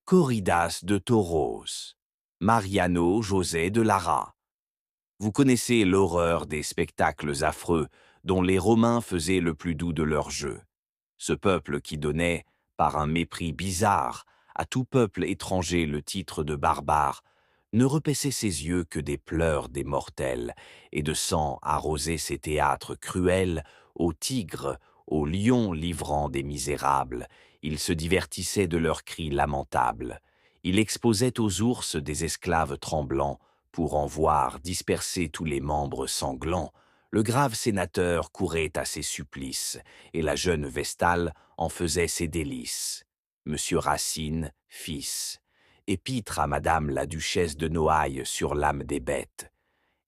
Corridas de toros. Mariano José de Lara. Vous connaissez l'horreur des spectacles affreux dont les Romains faisaient le plus doux de leur jeu. Ce peuple qui donnait, par un mépris bizarre, à tout peuple étranger le titre de barbare, ne repaissait ses yeux que des pleurs des mortels, et de sang arrosait ses théâtres cruels aux tigres, aux lions livrant des misérables. Il se divertissait de leurs cris lamentables. Il exposait aux ours des esclaves tremblants, pour en voir disperser tous les membres sanglants. Le grave sénateur courait à ses supplices, et la jeune Vestale en faisait ses délices. Monsieur Racine, fils. Épître à Madame la Duchesse de Noailles sur l'âme des bêtes.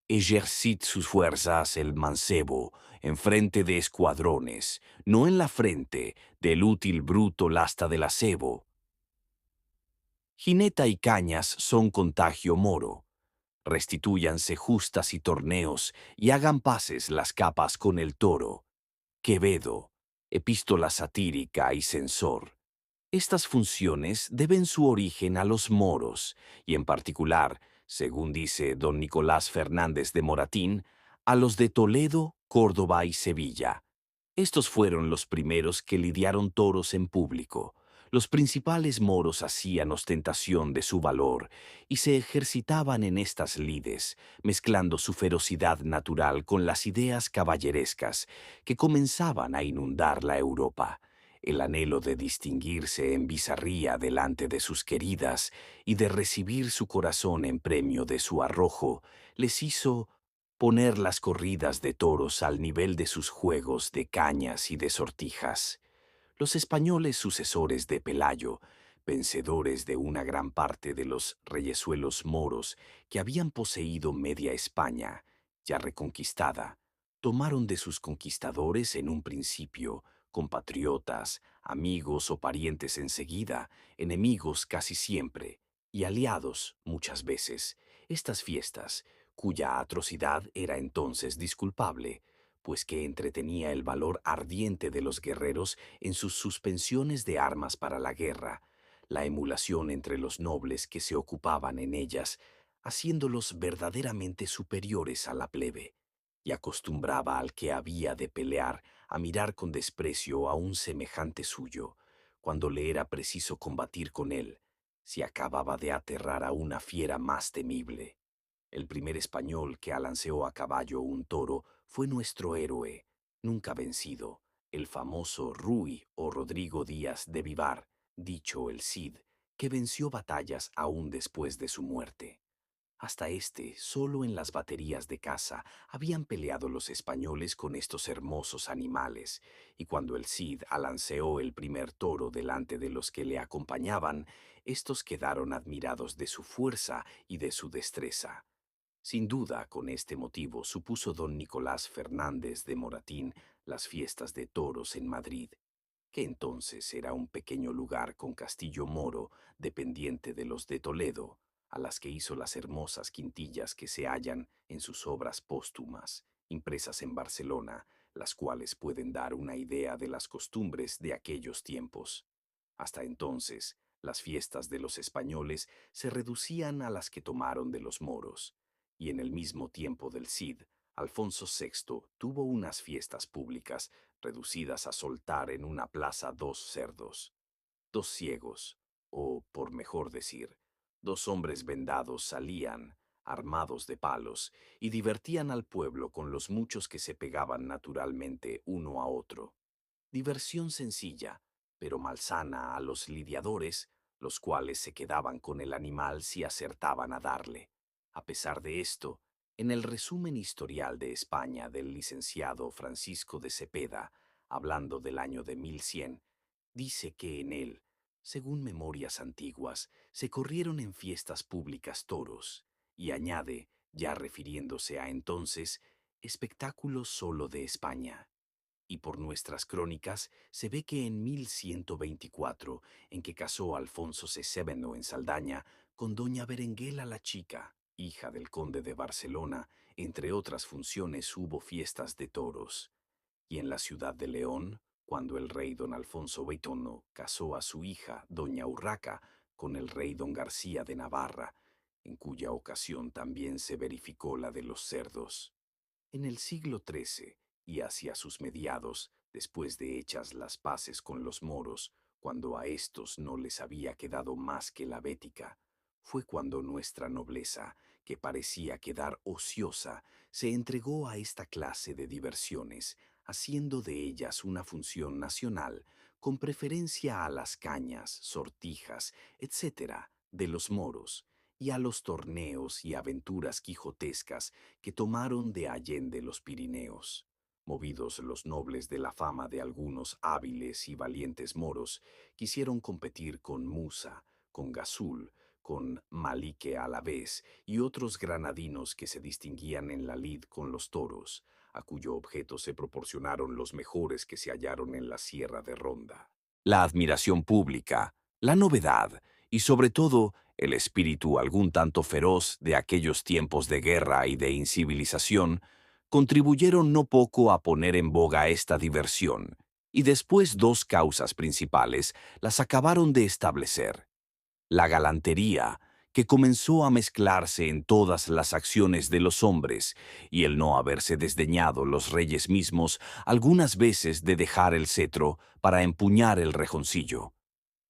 Ejercit sus fuerzas el mancebo en frente de escuadrones, no en la frente del útil bruto lasta del acebo. Jineta y cañas son contagio moro. Restitúyanse justas y torneos y hagan paces las capas con el toro. Quevedo, epístola satírica y censor. Estas funciones deben su origen a los moros, y en particular, según dice don Nicolás Fernández de Moratín, a los de Toledo, Córdoba y Sevilla. Estos fueron los primeros que lidiaron toros en público. Los principales moros hacían ostentación de su valor y se ejercitaban en estas lides, mezclando su ferocidad natural con las ideas caballerescas que comenzaban a inundar la Europa. El anhelo de distinguirse en bizarría delante de sus queridas y de recibir su corazón en premio de su arrojo les hizo poner las corridas de toros al nivel de sus juegos de cañas y de sortijas. Los españoles sucesores de Pelayo, vencedores de una gran parte de los reyesuelos moros que habían poseído media España, ya reconquistada, tomaron de sus conquistadores en un principio compatriotas, amigos o parientes enseguida, enemigos casi siempre, y aliados muchas veces, estas fiestas, cuya atrocidad era entonces disculpable, pues que entretenía el valor ardiente de los guerreros en sus suspensiones de armas para la guerra, la emulación entre los nobles que se ocupaban en ellas, haciéndolos verdaderamente superiores a la plebe, y acostumbraba al que había de pelear a mirar con desprecio a un semejante suyo, cuando le era preciso combatir con él, si acababa de aterrar a una fiera más temible. El primer español que alanceó a caballo un toro fue nuestro héroe, nunca vencido, el famoso Ruy o Rodrigo Díaz de Vivar, dicho el Cid, que venció batallas aún después de su muerte. Hasta solo en las baterías de caza habían peleado los españoles con estos hermosos animales, y cuando el Cid alanceó el primer toro delante de los que le acompañaban, estos quedaron admirados de su fuerza y de su destreza. Sin duda, con este motivo supuso don Nicolás Fernández de Moratín las fiestas de toros en Madrid, que entonces era un pequeño lugar con castillo moro dependiente de los de Toledo, a las que hizo las hermosas quintillas que se hallan en sus obras póstumas, impresas en Barcelona, las cuales pueden dar una idea de las costumbres de aquellos tiempos. Hasta entonces, las fiestas de los españoles se reducían a las que tomaron de los moros, y en el mismo tiempo del Cid, Alfonso VI tuvo unas fiestas públicas reducidas a soltar en una plaza dos cerdos, dos ciegos, o, por mejor decir, dos hombres vendados salían, armados de palos, y divertían al pueblo con los muchos que se pegaban naturalmente uno a otro. Diversión sencilla, pero malsana a los lidiadores, los cuales se quedaban con el animal si acertaban a darle. A pesar de esto, en el resumen historial de España del licenciado Francisco de Cepeda, hablando del año de 1100, dice que en él, según memorias antiguas, se corrieron en fiestas públicas toros, y añade, ya refiriéndose a entonces, espectáculos solo de España. Y por nuestras crónicas se ve que en 1124, en que casó Alfonso VII en Saldaña con doña Berenguela la Chica, hija del conde de Barcelona, entre otras funciones hubo fiestas de toros. Y en la ciudad de León, cuando el rey don Alfonso XXI casó a su hija, doña Urraca, con el rey don García de Navarra, en cuya ocasión también se verificó la de los cerdos. En el siglo XIII y hacia sus mediados, después de hechas las paces con los moros, cuando a éstos no les había quedado más que la bética, fue cuando nuestra nobleza, que parecía quedar ociosa, se entregó a esta clase de diversiones, haciendo de ellas una función nacional, con preferencia a las cañas, sortijas, etcétera, de los moros, y a los torneos y aventuras quijotescas que tomaron de allende los Pirineos. Movidos los nobles de la fama de algunos hábiles y valientes moros, quisieron competir con Musa, con Gasul, con Malique Alavés y otros granadinos que se distinguían en la lid con los toros, a cuyo objeto se proporcionaron los mejores que se hallaron en la Sierra de Ronda. La admiración pública, la novedad y sobre todo el espíritu algún tanto feroz de aquellos tiempos de guerra y de incivilización contribuyeron no poco a poner en boga esta diversión, y después dos causas principales las acabaron de establecer: la galantería, que comenzó a mezclarse en todas las acciones de los hombres, y el no haberse desdeñado los reyes mismos algunas veces de dejar el cetro para empuñar el rejoncillo.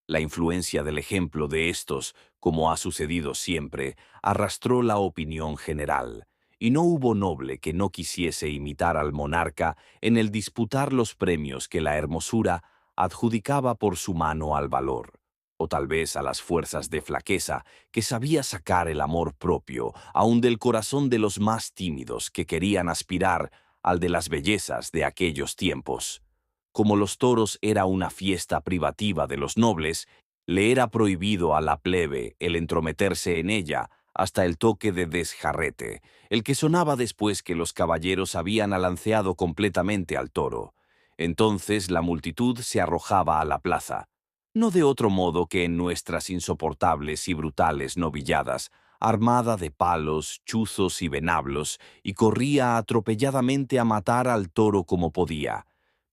La influencia del ejemplo de estos, como ha sucedido siempre, arrastró la opinión general, y no hubo noble que no quisiese imitar al monarca en el disputar los premios que la hermosura adjudicaba por su mano al valor, o tal vez a las fuerzas de flaqueza que sabía sacar el amor propio, aun del corazón de los más tímidos que querían aspirar al de las bellezas de aquellos tiempos. Como los toros era una fiesta privativa de los nobles, le era prohibido a la plebe el entrometerse en ella hasta el toque de desjarrete, el que sonaba después que los caballeros habían alanceado completamente al toro. Entonces la multitud se arrojaba a la plaza, no de otro modo que en nuestras insoportables y brutales novilladas, armada de palos, chuzos y venablos, y corría atropelladamente a matar al toro como podía.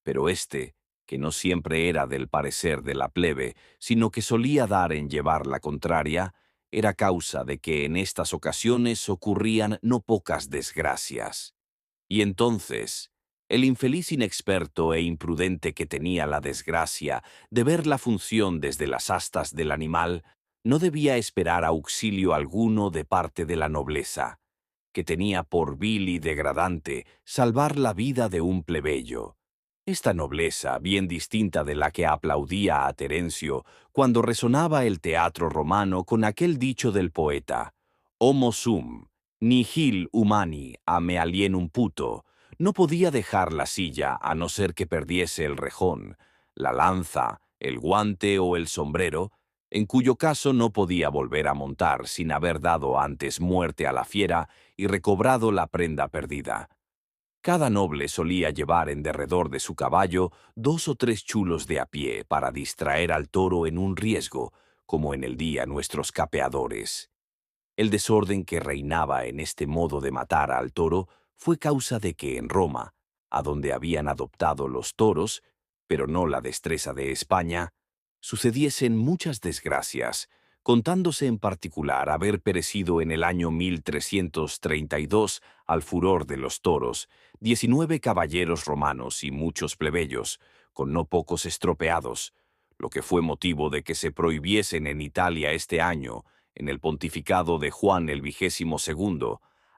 Pero éste, que no siempre era del parecer de la plebe, sino que solía dar en llevar la contraria, era causa de que en estas ocasiones ocurrían no pocas desgracias. Y entonces, el infeliz inexperto e imprudente que tenía la desgracia de ver la función desde las astas del animal, no debía esperar auxilio alguno de parte de la nobleza, que tenía por vil y degradante salvar la vida de un plebeyo. Esta nobleza, bien distinta de la que aplaudía a Terencio cuando resonaba el teatro romano con aquel dicho del poeta: Homo sum, nihil humani a me alienum puto, no podía dejar la silla a no ser que perdiese el rejón, la lanza, el guante o el sombrero, en cuyo caso no podía volver a montar sin haber dado antes muerte a la fiera y recobrado la prenda perdida. Cada noble solía llevar en derredor de su caballo 2 o 3 chulos de a pie para distraer al toro en un riesgo, como en el día nuestros capeadores. El desorden que reinaba en este modo de matar al toro fue causa de que en Roma, a donde habían adoptado los toros, pero no la destreza de España, sucediesen muchas desgracias, contándose en particular haber perecido en el año 1332 al furor de los toros 19 caballeros romanos y muchos plebeyos, con no pocos estropeados, lo que fue motivo de que se prohibiesen en Italia este año, en el pontificado de Juan el XXII,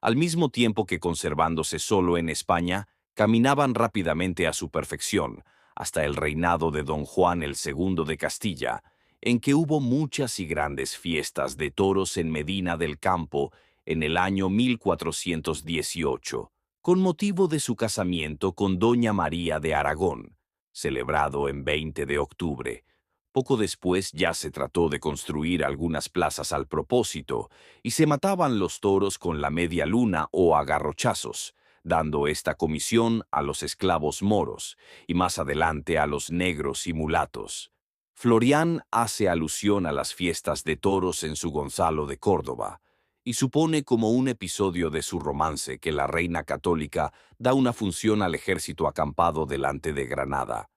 al mismo tiempo que conservándose solo en España, caminaban rápidamente a su perfección, hasta el reinado de don Juan el II de Castilla, en que hubo muchas y grandes fiestas de toros en Medina del Campo en el año 1418, con motivo de su casamiento con doña María de Aragón, celebrado en 20 de octubre. Poco después ya se trató de construir algunas plazas al propósito, y se mataban los toros con la media luna o a garrochazos, dando esta comisión a los esclavos moros, y más adelante a los negros y mulatos. Florián hace alusión a las fiestas de toros en su Gonzalo de Córdoba, y supone como un episodio de su romance que la reina católica da una función al ejército acampado delante de Granada.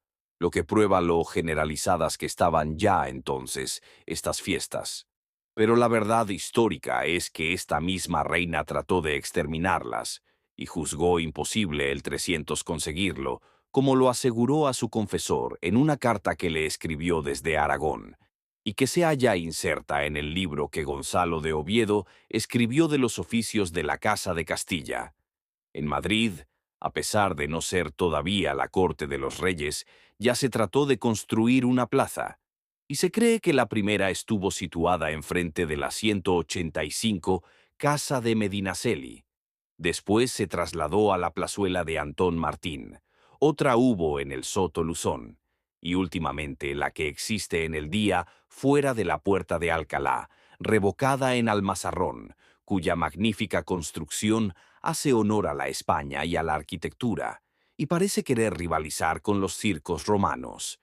lo que prueba lo generalizadas que estaban ya entonces estas fiestas. Pero la verdad histórica es que esta misma reina trató de exterminarlas, y juzgó imposible el 300 conseguirlo, como lo aseguró a su confesor en una carta que le escribió desde Aragón, y que se halla inserta en el libro que Gonzalo de Oviedo escribió de los oficios de la Casa de Castilla. En Madrid, a pesar de no ser todavía la corte de los reyes, ya se trató de construir una plaza, y se cree que la primera estuvo situada enfrente de la 185 Casa de Medinaceli. Después se trasladó a la plazuela de Antón Martín. Otra hubo en el Soto Luzón, y últimamente la que existe en el día fuera de la Puerta de Alcalá, revocada en Almazarrón, cuya magnífica construcción hace honor a la España y a la arquitectura, y parece querer rivalizar con los circos romanos.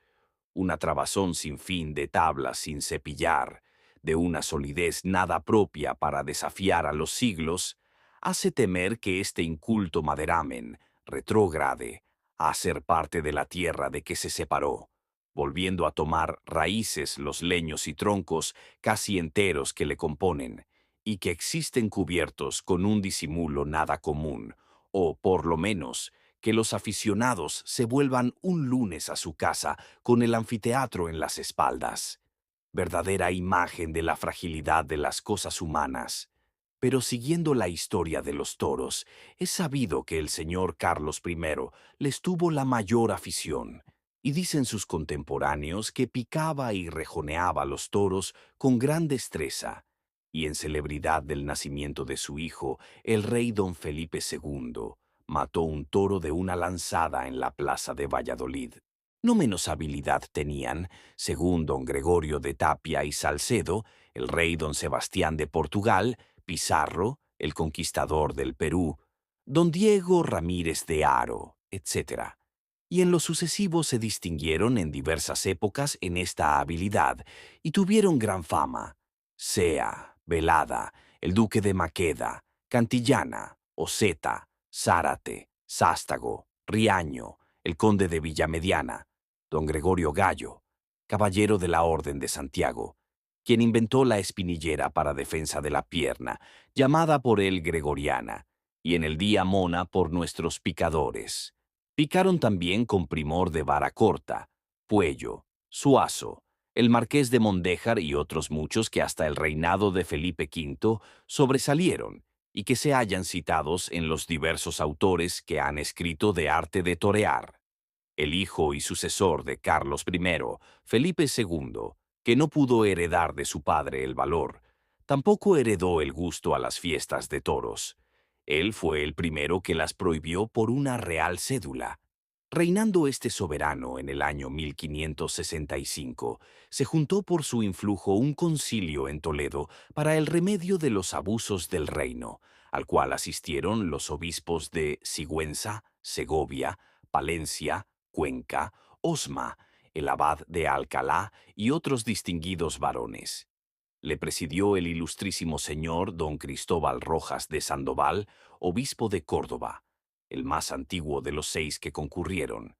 Una trabazón sin fin de tablas sin cepillar, de una solidez nada propia para desafiar a los siglos, hace temer que este inculto maderamen retrógrade a ser parte de la tierra de que se separó, volviendo a tomar raíces los leños y troncos casi enteros que le componen, y que existen cubiertos con un disimulo nada común, o, por lo menos, que los aficionados se vuelvan un lunes a su casa con el anfiteatro en las espaldas. Verdadera imagen de la fragilidad de las cosas humanas. Pero siguiendo la historia de los toros, es sabido que el señor Carlos I les tuvo la mayor afición, y dicen sus contemporáneos que picaba y rejoneaba los toros con gran destreza, y en celebridad del nacimiento de su hijo, el rey don Felipe II, mató un toro de una lanzada en la plaza de Valladolid. No menos habilidad tenían, según don Gregorio de Tapia y Salcedo, el rey don Sebastián de Portugal, Pizarro, el conquistador del Perú, don Diego Ramírez de Haro, etc. Y en lo sucesivo se distinguieron en diversas épocas en esta habilidad y tuvieron gran fama. Sea, Velada, el duque de Maqueda, Cantillana, Oseta, Zárate, Sástago, Riaño, el conde de Villamediana, don Gregorio Gallo, caballero de la Orden de Santiago, quien inventó la espinillera para defensa de la pierna, llamada por él gregoriana, y en el día mona por nuestros picadores. Picaron también con Primor de Vara Corta, Puello, Suazo, el marqués de Mondéjar y otros muchos que hasta el reinado de Felipe V sobresalieron y que se hallan citados en los diversos autores que han escrito de arte de torear. El hijo y sucesor de Carlos I, Felipe II, que no pudo heredar de su padre el valor, tampoco heredó el gusto a las fiestas de toros. Él fue el primero que las prohibió por una real cédula. Reinando este soberano en el año 1565, se juntó por su influjo un concilio en Toledo para el remedio de los abusos del reino, al cual asistieron los obispos de Sigüenza, Segovia, Palencia, Cuenca, Osma, el abad de Alcalá y otros distinguidos varones. Le presidió el ilustrísimo señor don Cristóbal Rojas de Sandoval, obispo de Córdoba, el más antiguo de los 6 que concurrieron.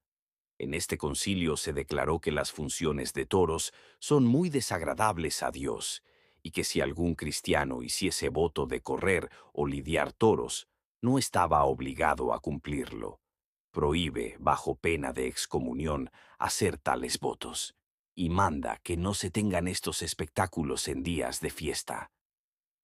En este concilio se declaró que las funciones de toros son muy desagradables a Dios, y que si algún cristiano hiciese voto de correr o lidiar toros, no estaba obligado a cumplirlo. Prohíbe, bajo pena de excomunión, hacer tales votos, y manda que no se tengan estos espectáculos en días de fiesta.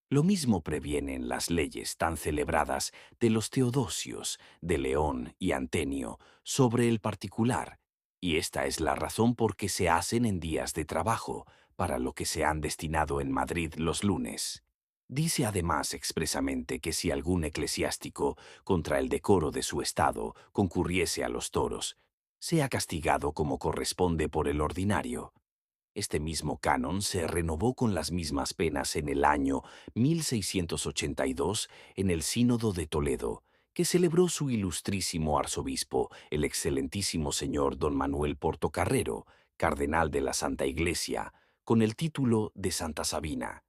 Lo mismo previenen las leyes tan celebradas de los Teodosios, de León y Antenio sobre el particular, y esta es la razón por qué se hacen en días de trabajo, para lo que se han destinado en Madrid los lunes. Dice además expresamente que si algún eclesiástico, contra el decoro de su estado, concurriese a los toros, sea castigado como corresponde por el ordinario. Este mismo canon se renovó con las mismas penas en el año 1682 en el Sínodo de Toledo, que celebró su ilustrísimo arzobispo, el excelentísimo señor don Manuel Portocarrero, cardenal de la Santa Iglesia, con el título de Santa Sabina.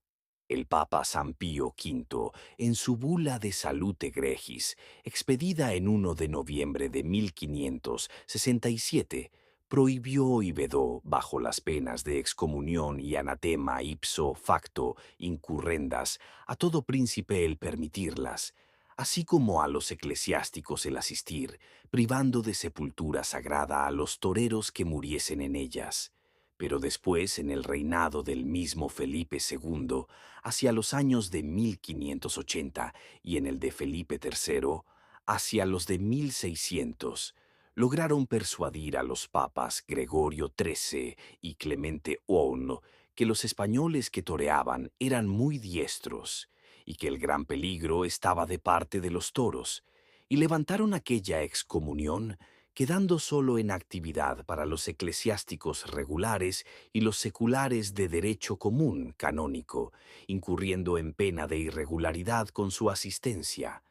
El Papa San Pío V, en su bula de Salute Gregis, expedida en 1 de noviembre de 1567, prohibió y vedó, bajo las penas de excomunión y anatema ipso facto incurrendas, a todo príncipe el permitirlas, así como a los eclesiásticos el asistir, privando de sepultura sagrada a los toreros que muriesen en ellas. Pero después, en el reinado del mismo Felipe II, hacia los años de 1580 y en el de Felipe III, hacia los de 1600, lograron persuadir a los papas Gregorio XIII y Clemente IX que los españoles que toreaban eran muy diestros y que el gran peligro estaba de parte de los toros, y levantaron aquella excomunión, quedando solo en actividad para los eclesiásticos regulares y los seculares de derecho común canónico, incurriendo en pena de irregularidad con su asistencia.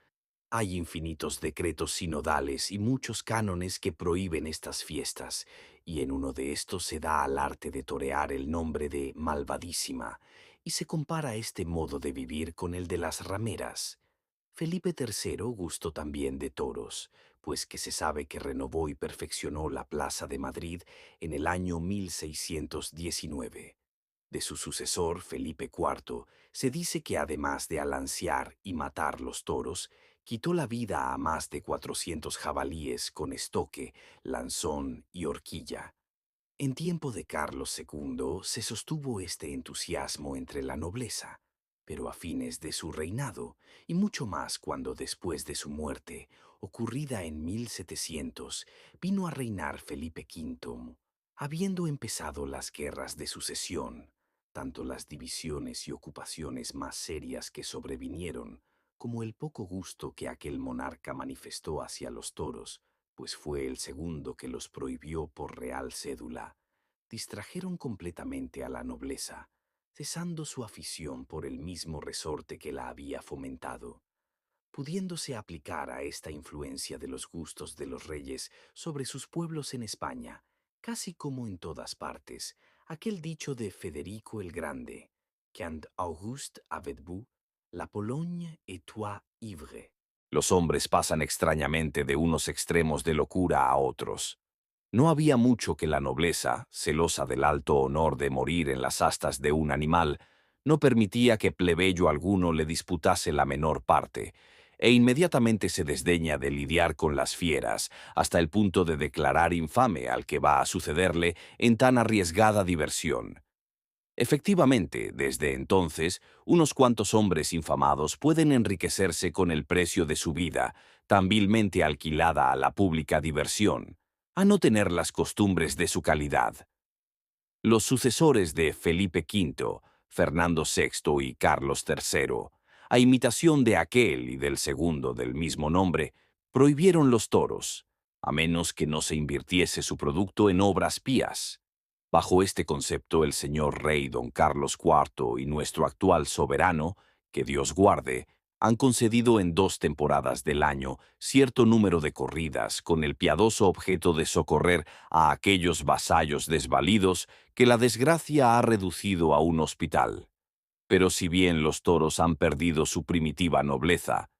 Hay infinitos decretos sinodales y muchos cánones que prohíben estas fiestas, y en uno de estos se da al arte de torear el nombre de malvadísima, y se compara este modo de vivir con el de las rameras. Felipe III gustó también de toros, pues que se sabe que renovó y perfeccionó la Plaza de Madrid en el año 1619. De su sucesor, Felipe IV, se dice que además de alancear y matar los toros, quitó la vida a más de 400 jabalíes con estoque, lanzón y horquilla. En tiempo de Carlos II se sostuvo este entusiasmo entre la nobleza, pero a fines de su reinado, y mucho más cuando después de su muerte, ocurrida en 1700, vino a reinar Felipe V, habiendo empezado las guerras de sucesión, tanto las divisiones y ocupaciones más serias que sobrevinieron, como el poco gusto que aquel monarca manifestó hacia los toros, pues fue el segundo que los prohibió por real cédula, distrajeron completamente a la nobleza, cesando su afición por el mismo resorte que la había fomentado, pudiéndose aplicar a esta influencia de los gustos de los reyes sobre sus pueblos en España, casi como en todas partes, aquel dicho de Federico el Grande, «Quand Auguste avait bu, la Pologne était ivre». Los hombres pasan extrañamente de unos extremos de locura a otros. No había mucho que la nobleza, celosa del alto honor de morir en las astas de un animal, no permitía que plebeyo alguno le disputase la menor parte, e inmediatamente se desdeña de lidiar con las fieras, hasta el punto de declarar infame al que va a sucederle en tan arriesgada diversión. Efectivamente, desde entonces, unos cuantos hombres infamados pueden enriquecerse con el precio de su vida, tan vilmente alquilada a la pública diversión, a no tener las costumbres de su calidad. Los sucesores de Felipe V, Fernando VI y Carlos III, a imitación de aquel y del segundo del mismo nombre, prohibieron los toros, a menos que no se invirtiese su producto en obras pías. Bajo este concepto, el señor rey don Carlos IV y nuestro actual soberano, que Dios guarde, han concedido en 2 temporadas del año cierto número de corridas con el piadoso objeto de socorrer a aquellos vasallos desvalidos que la desgracia ha reducido a un hospital. Pero si bien los toros han perdido su primitiva nobleza,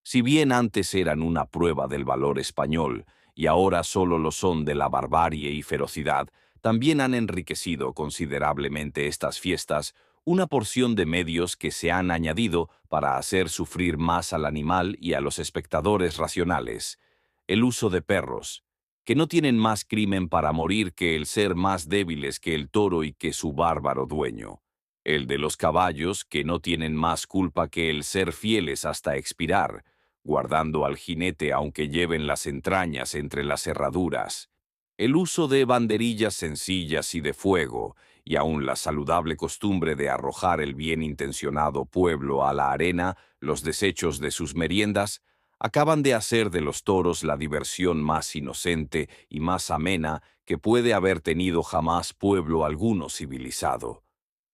si bien antes eran una prueba del valor español y ahora solo lo son de la barbarie y ferocidad, también han enriquecido considerablemente estas fiestas una porción de medios que se han añadido para hacer sufrir más al animal y a los espectadores racionales. El uso de perros, que no tienen más crimen para morir que el ser más débiles que el toro y que su bárbaro dueño. El de los caballos, que no tienen más culpa que el ser fieles hasta expirar, guardando al jinete aunque lleven las entrañas entre las herraduras. El uso de banderillas sencillas y de fuego, y aun la saludable costumbre de arrojar el bien intencionado pueblo a la arena los desechos de sus meriendas, acaban de hacer de los toros la diversión más inocente y más amena que puede haber tenido jamás pueblo alguno civilizado.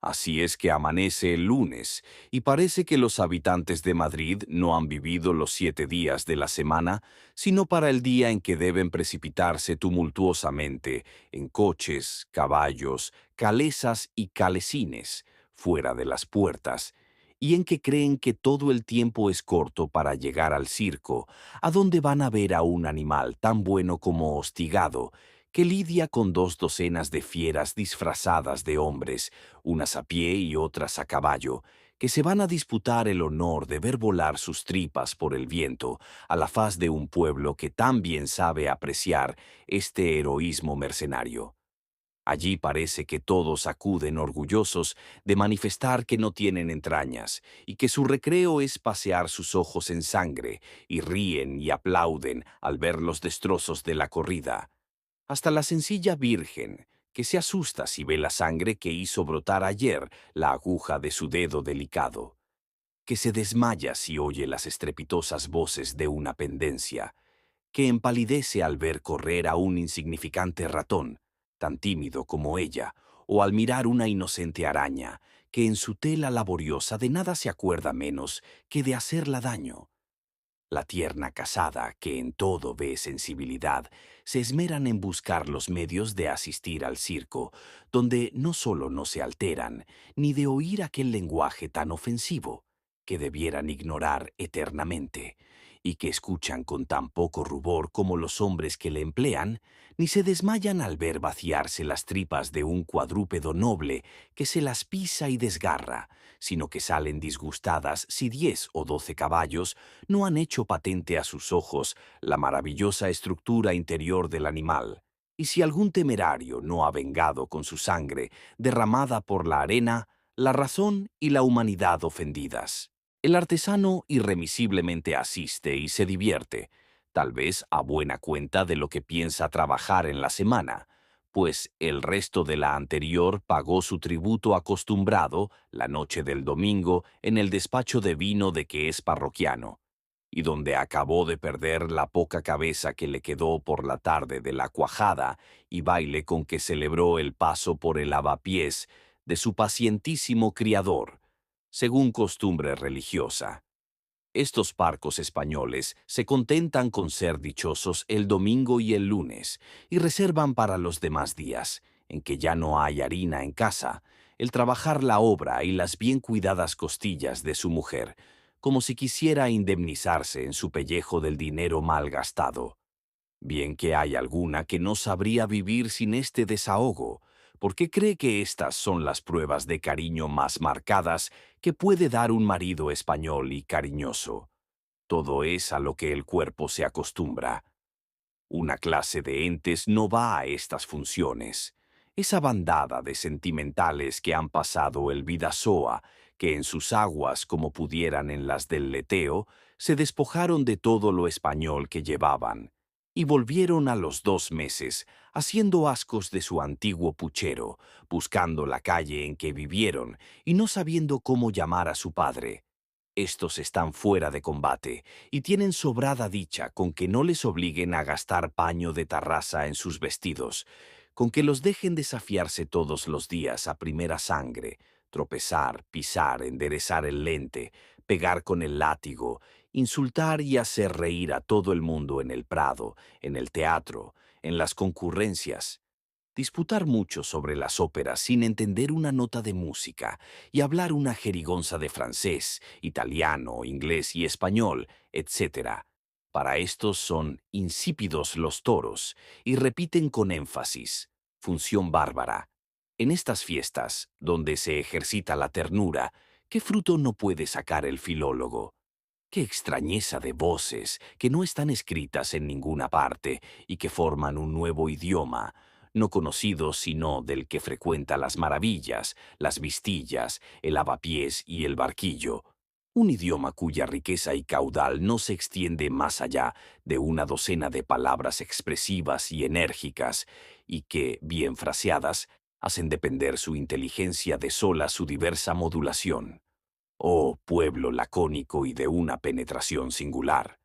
Así es que amanece el lunes, y parece que los habitantes de Madrid no han vivido los 7 días de la semana, sino para el día en que deben precipitarse tumultuosamente en coches, caballos, calesas y calesines, fuera de las puertas, y en que creen que todo el tiempo es corto para llegar al circo, a donde van a ver a un animal tan bueno como hostigado, que lidia con 2 docenas de fieras disfrazadas de hombres, unas a pie y otras a caballo, que se van a disputar el honor de ver volar sus tripas por el viento a la faz de un pueblo que tan bien sabe apreciar este heroísmo mercenario. Allí parece que todos acuden orgullosos de manifestar que no tienen entrañas y que su recreo es pasear sus ojos en sangre, y ríen y aplauden al ver los destrozos de la corrida. Hasta la sencilla virgen, que se asusta si ve la sangre que hizo brotar ayer la aguja de su dedo delicado, que se desmaya si oye las estrepitosas voces de una pendencia, que empalidece al ver correr a un insignificante ratón, tan tímido como ella, o al mirar una inocente araña, que en su tela laboriosa de nada se acuerda menos que de hacerla daño. La tierna casada, que en todo ve sensibilidad, se esmeran en buscar los medios de asistir al circo, donde no solo no se alteran, ni de oír aquel lenguaje tan ofensivo, que debieran ignorar eternamente, y que escuchan con tan poco rubor como los hombres que le emplean, ni se desmayan al ver vaciarse las tripas de un cuadrúpedo noble que se las pisa y desgarra, sino que salen disgustadas si 10 o 12 caballos no han hecho patente a sus ojos la maravillosa estructura interior del animal, y si algún temerario no ha vengado con su sangre, derramada por la arena, la razón y la humanidad ofendidas. El artesano irremisiblemente asiste y se divierte, tal vez a buena cuenta de lo que piensa trabajar en la semana, pues el resto de la anterior pagó su tributo acostumbrado la noche del domingo en el despacho de vino de que es parroquiano, y donde acabó de perder la poca cabeza que le quedó por la tarde de la cuajada y baile con que celebró el paso por el avapiés de su pacientísimo criador, según costumbre religiosa. Estos parcos españoles se contentan con ser dichosos el domingo y el lunes, y reservan para los demás días, en que ya no hay harina en casa, el trabajar la obra y las bien cuidadas costillas de su mujer, como si quisiera indemnizarse en su pellejo del dinero mal gastado. Bien que hay alguna que no sabría vivir sin este desahogo, porque cree que estas son las pruebas de cariño más marcadas que puede dar un marido español y cariñoso. Todo es a lo que el cuerpo se acostumbra. Una clase de entes no va a estas funciones. Esa bandada de sentimentales que han pasado el Bidasoa, que en sus aguas, como pudieran en las del Leteo, se despojaron de todo lo español que llevaban, y volvieron a los 2 meses, haciendo ascos de su antiguo puchero, buscando la calle en que vivieron y no sabiendo cómo llamar a su padre. Estos están fuera de combate y tienen sobrada dicha con que no les obliguen a gastar paño de tarrasa en sus vestidos, con que los dejen desafiarse todos los días a primera sangre, tropezar, pisar, enderezar el lente, pegar con el látigo, insultar y hacer reír a todo el mundo en el Prado, en el teatro, en las concurrencias, disputar mucho sobre las óperas sin entender una nota de música y hablar una jerigonza de francés, italiano, inglés y español, etc. Para estos son insípidos los toros y repiten con énfasis: función bárbara. En estas fiestas, donde se ejercita la ternura, ¿qué fruto no puede sacar el filólogo? Qué extrañeza de voces que no están escritas en ninguna parte y que forman un nuevo idioma, no conocido sino del que frecuenta las maravillas, las vistillas, el avapiés y el barquillo. Un idioma cuya riqueza y caudal no se extiende más allá de una docena de palabras expresivas y enérgicas, y que, bien fraseadas, hacen depender su inteligencia de sola su diversa modulación. Oh pueblo lacónico y de una penetración singular.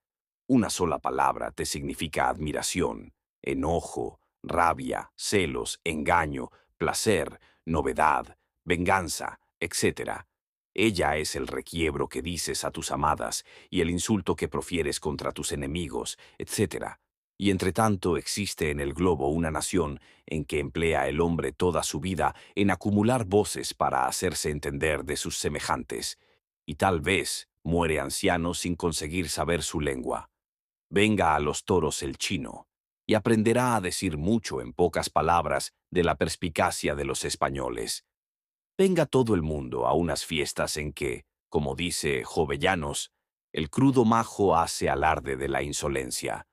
Una sola palabra te significa admiración, enojo, rabia, celos, engaño, placer, novedad, venganza, etc. Ella es el requiebro que dices a tus amadas y el insulto que profieres contra tus enemigos, etc. Y entre tanto existe en el globo una nación en que emplea el hombre toda su vida en acumular voces para hacerse entender de sus semejantes, y tal vez muere anciano sin conseguir saber su lengua. Venga a los toros el chino, y aprenderá a decir mucho en pocas palabras de la perspicacia de los españoles. Venga todo el mundo a unas fiestas en que, como dice Jovellanos, el crudo majo hace alarde de la insolencia,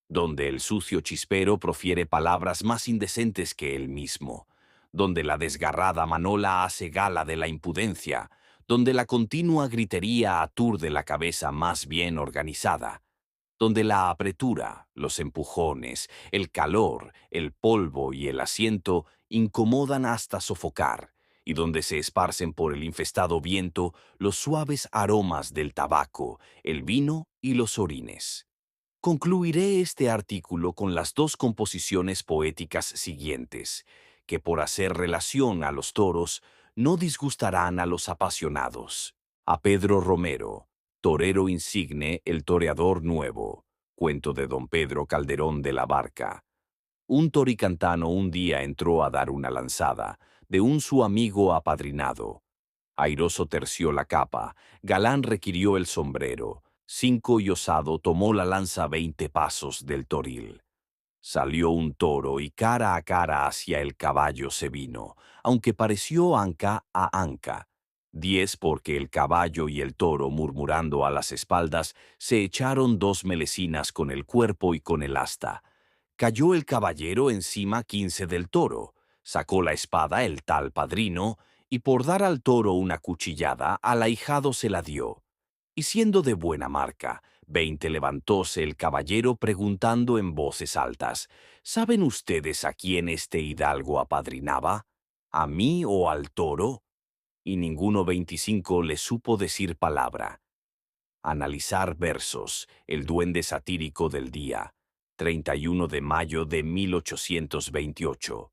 donde el sucio chispero profiere palabras más indecentes que él mismo, donde la desgarrada manola hace gala de la impudencia, donde la continua gritería aturde la cabeza más bien organizada, donde la apretura, los empujones, el calor, el polvo y el asiento incomodan hasta sofocar, y donde se esparcen por el infestado viento los suaves aromas del tabaco, el vino y los orines. Concluiré este artículo con las dos composiciones poéticas siguientes, que por hacer relación a los toros no disgustarán a los apasionados. A Pedro Romero, torero insigne, el toreador nuevo, cuento de don Pedro Calderón de la Barca. Un toricantano un día entró a dar una lanzada, de un su amigo apadrinado. Airoso terció la capa, galán requirió el sombrero, cinco y osado tomó la lanza 20 pasos del toril. Salió un toro y cara a cara hacia el caballo se vino, aunque pareció anca a anca. 10 porque el caballo y el toro, murmurando a las espaldas, se echaron dos melecinas con el cuerpo y con el asta. Cayó el caballero encima 15 del toro, sacó la espada el tal padrino, y por dar al toro una cuchillada, al ahijado se la dio. Y siendo de buena marca, 20 levantóse el caballero preguntando en voces altas, ¿saben ustedes a quién este hidalgo apadrinaba? ¿A mí o al toro? Y ninguno 25 le supo decir palabra. Analizar versos, el duende satírico del día, 31 de mayo de 1828.